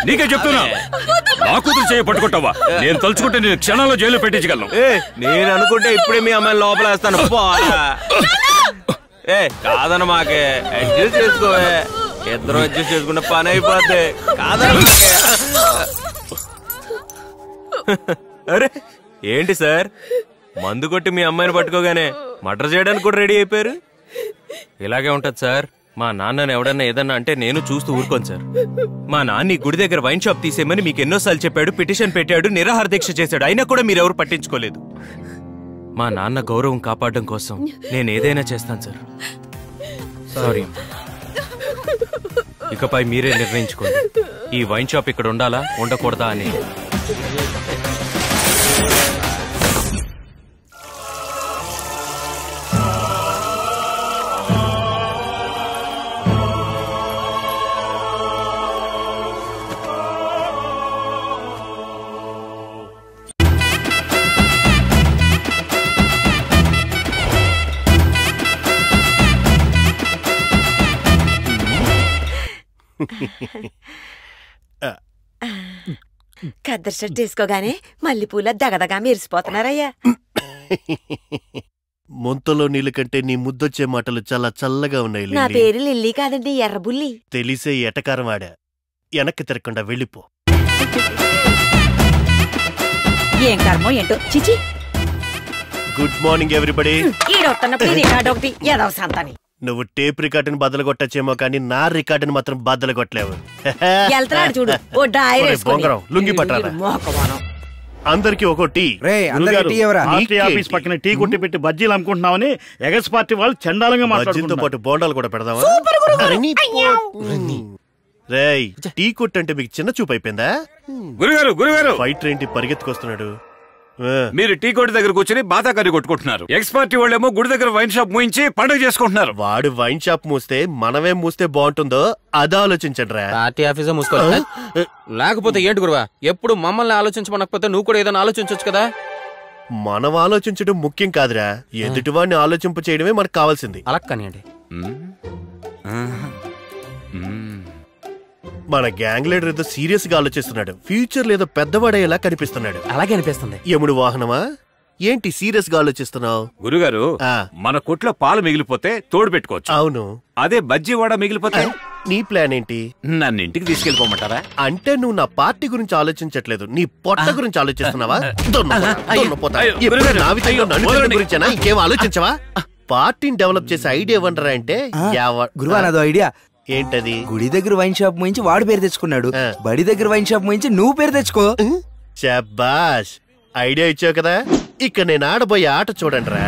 నీకే చెప్తున్నా, నా కూతురు చేయ పట్టుకుంటావా? నేను తలుచుకుంటే నేను క్షణాల్లో జైల్లో పెట్టించగలను. నేను అనుకుంటే ఇప్పుడే మీ అమ్మాయిని లోపలేస్తాను. కాదన్న మాకే అడ్జస్ట్ చేసుకోవే, ఇద్దరు అడ్జస్ట్ చేసుకుంటే పని అయిపోద్ది. కాదన్న అరే ఏంటి సార్, మందు కొట్టి మీ అమ్మాయిని పట్టుకోగానే మర్డర్ చేయడానికి కూడా రెడీ అయిపోయారు? ఇలాగే ఉంటది సార్. మా నాన్నని ఎవడన్నా ఏదన్నా అంటే నేను చూస్తూ ఊరుకోను సార్. మా నాన్న గుడి దగ్గర వైన్ షాప్ తీసేయమని మీకు ఎన్నోసార్లు చెప్పాడు, పిటిషన్ పెట్టాడు, నిరాహార దీక్ష చేశాడు, అయినా కూడా మీరెవరు పట్టించుకోలేదు. మా నాన్న గౌరవం కాపాడడం కోసం నేను ఏదైనా చేస్తాను సార్. సారీ. ఇకపై మీరే నిర్ణయించుకోండి, ఈ వైన్ షాప్ ఇక్కడ ఉండాలా ఉండకూడదా అని. కద్దరు షర్ట్ వేసుకోగానే మల్లెపూల దగదగా మెరిసిపోతున్నారయ్యా. ముంతలో నీళ్ళ కంటే నీ ముద్దొచ్చే మాటలు చాలా చల్లగా ఉన్నాయి. నా పేరు లిల్లీ కాదండి, ఎర్రబుల్లి. తెలిసే ఎటకారం వాడా, వెనక్కి తిరగకుండా వెళ్ళిపో. ఏం కర్మో ఏంటో. చిచి. Good morning everybody. ఈడొస్తున్నప్పుడు రికార్డు ఒకటి ఏదో సంతని. నువ్వు టేప్ రికార్డుని బద్దలు కొట్టచ్చేమో కానీ నా రికార్డుని మాత్రం బద్దలు కొట్టలేవు. వెళ్తున్నాడు చూడు, ఓ బొంగరం లుంగి పట్టారా. అందరికి ఒక టీ. ఆఫీస్ పక్కన టీ కొట్టి పెట్టి బజ్జీలు అమ్ముకుంటున్నామని ఎగస్ పార్టీ వాళ్ళు చండాలంగా బజ్జీలతో పాటు బోండాలు కూడా పెడదామా? రేయ్, టీ కొట్టు అంటే మీకు చిన్న చూపు అయిపోయిందా? గురుగారు ఫైటర్ ఏంటి పరిగెత్తుకొస్తున్నాడు? మీరు టీ కొట్టు దగ్గర కూర్చొని బాతా కర్రీ కొట్టుకుంటున్నారు. ఎక్స్ పార్టీ వాళ్ళేమో గుడి దగ్గర వైన్ షాప్ మూయించి పండుగ చేసుకుంటున్నారు. వాడు వైన్ షాప్ మూస్తే మనమే మూస్తే బాగుంటుందో అది ఆలోచించండి రా. పార్టీ ఆఫీసే మూసుకోవాలి. లేకపోతే ఏంటి గురువా, ఎప్పుడు మమ్మల్ని ఆలోచించమనకపోతే నువ్వు కూడా ఏదైనా ఆలోచించవచ్చు కదా. మనం ఆలోచించడం ముఖ్యం కాదురా, ఎదుటివాడిని ఆలోచింప చేయడమే మనకు కావాల్సింది. అలా కానివ్వండి. మన గ్యాంగ్ లీడర్ ఏదో సీరియస్ గా ఆలోచిస్తున్నాడు. ఫ్యూచర్ లేదో పెద్దవాడేలా కనిపిస్తున్నాడు. అలాగే అనిపిస్తుంది. యముడు వాహనమా ఏంటి సీరియస్ గా ఆలోచిస్తున్నావు? గురుగారు, మన కొట్లో పాలు మిగిలిపోతే తోడు పెట్టుకోవచ్చు. అవును. అదే బజ్జీ వాడ మిగిలిపోతే నీ ప్లాన్ ఏంటి? నన్ను ఇంటికి తీసుకెళ్ళిపోమంటారా? అంటే నువ్వు నా పార్టీ గురించి ఆలోచించట్లేదు, నీ పొట్ట గురించి ఆలోచిస్తున్నావా? గురించేనా, ఇంకేం ఆలోచించవా? పార్టీని డెవలప్ చేసే ఐడియా ఇవ్వండిరా అంటే. గురువా, నాదో ఐడియా. ఏంటది? గుడి దగ్గర వైన్ షాప్ ముయించి వాడు పేరు తెచ్చుకున్నాడు, బడి దగ్గర వైన్ షాప్ ముయించి నువ్వు పేరు తెచ్చుకో. శబాష్, ఐడియా ఇచ్చావు కదా. ఇక నేను ఆడబోయే ఆట చూడండి రా.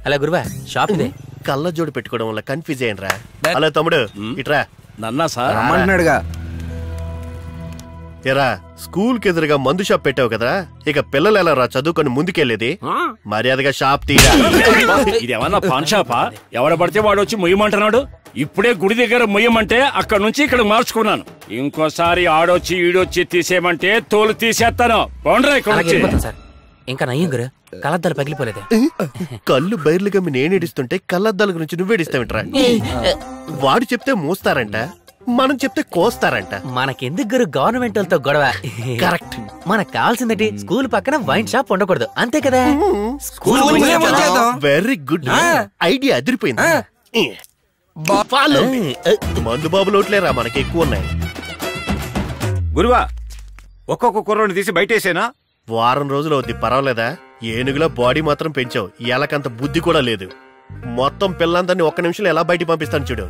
అలా గురువా, షాప్ ఇదే. కళ్ళ జోడు పెట్టుకోవడం వల్ల కన్ఫ్యూజ్ అయ్యాను రా. హలో తమ్ముడు, ఇట్రా. నన్నా సార్ అమ్మంటున్నాడుగా. ఎరా, స్కూల్ కి ఎదురుగా మందు షాప్ పెట్టావు కదా, ఇక పిల్లలు ఎలా రా చదువుకొని ముందుకెళ్ళేది? మర్యాదగా షాప్ తీరా. ఇదేమన్నా పాన్ షాపా? ఎవడ పడితే వాడు వచ్చి మొయ్యమంటున్నాడు. ఇప్పుడే గుడి దగ్గర మొయ్యమంటే అక్కడ నుంచి ఇక్కడ మార్చుకున్నాను. ఇంకోసారి ఆడొచ్చి ఈడొచ్చి తీసేయమంటే తోలు తీసేస్తాను. ఇంకా నయ్యం గురు, కళ్ళద్దాలు పగిలిపోలేదే. కళ్ళు బైర్లుగా నేనేడిస్తుంటే కళ్ళద్దాల గురించి నువ్వేడిస్తావిట్రా? వాడు చెప్తే మోస్తారంట, మనం చెప్తే కోస్తారంట. మనకెందుకు గురు గవర్నమెంట్ వాళ్ళతో గొడవ? కరెక్ట్. మనకు కావాల్సిందంటే స్కూల్ పక్కన వైన్ షాప్ ఉండకూడదు, అంతే కదా. వెరీ గుడ్ ఐడియా, అదిరిపోయింది. మందు బాబు లోట్లేరా, మనకి ఎక్కువ ఉన్నాయి. గురువా, ఒక్కొక్క కుర్రోని తీసి బయటేసేనా? వారం రోజులు అవుద్ది, పర్వాలేదా? ఏనుగులో బాడీ మాత్రం పెంచావు, ఎలకంత బుద్ధి కూడా లేదు. మొత్తం పిల్లందరినీ ఒక్క నిమిషంలో ఎలా బయటికి పంపిస్తాను చూడు.